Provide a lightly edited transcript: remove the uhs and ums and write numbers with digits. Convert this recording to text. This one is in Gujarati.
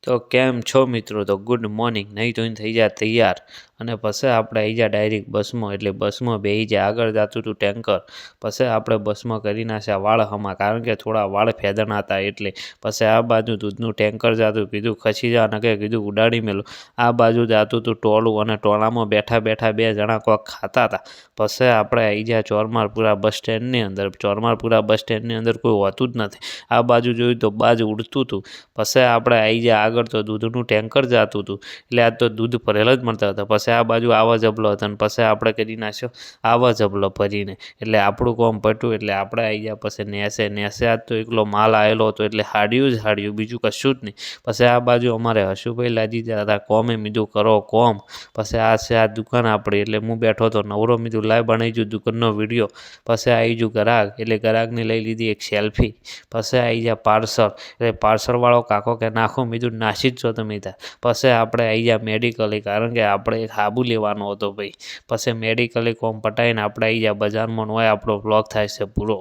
તો કેમ છો મિત્રો? તો ગુડ મોર્નિંગ. નહીં ધોઈને થઈ જાય તૈયાર અને પછી આપણે આવી જાય ડાયરેક્ટ બસમાં. એટલે બસમાં બેસી જાય. આગળ જતું હતું ટેન્કર, પછી આપણે બસમાં કરી નાખ્યા વાળ હમા, કારણ કે થોડા વાળ ફેદના હતા. એટલે પછી આ બાજુ દૂધનું ટેન્કર જતું, કીધું ખસી જા, અને કીધું ઉડાડી મેલું. આ બાજુ જતું હતું ટોળું, અને ટોળામાં બેઠા બેઠા બે જણા કોક ખાતા હતા. પછી આપણે આવી ગયા ચોરમારપુરા બસ સ્ટેન્ડની અંદર. ચોરમારપુરા બસ સ્ટેન્ડની અંદર કોઈ હોતું જ નથી. આ બાજુ જોયું તો બાજ ઉડતું હતું. પછી આપણે આવી ગયા આગળ, તો દૂધનું ટેન્કર જતું હતું. એટલે આ તો દૂધ ભરેલ જ મળતા હતા. પછી આ બાજુ આવા જબલો હતો, અને પછી આપણે કરી નાખ્યો આવા જબલો ભરીને. એટલે આપણું કામ પટ્યું. એટલે આપણે આવી ગયા પછી નેસે આજ તો એકલો માલ આવેલો હતો, એટલે હાડ્યું બીજું કશું જ નહીં. પછી આ બાજુ અમારે હશુભાઈ લાજી જતા હતા કોમે, મીધું કરો કોમ. પછી આ છે આ દુકાન આપણી. એટલે હું બેઠો હતો નવરો, મીધું લાઈ બનાવી ગયું દુકાનનો વિડીયો. પછી આવી ગયું ગ્રાહક, એટલે ગ્રાહકને લઈ લીધી એક સેલ્ફી. પછી આવી ગયા પાર્સલ. એટલે પાર્સલવાળો કાકો કે નાખો, મીધું નાસી જ છો તમે ત્યાં. પછી આપણે આવી ગયા મેડિકલે, કારણ કે આપણે એક હાબુ લેવાનો હતો ભાઈ. પછી મેડિકલે કોમ પટાવીને આપણે આવી ગયા બજારમાં. હોય આપણો બ્લોગ થાય છે પૂરો.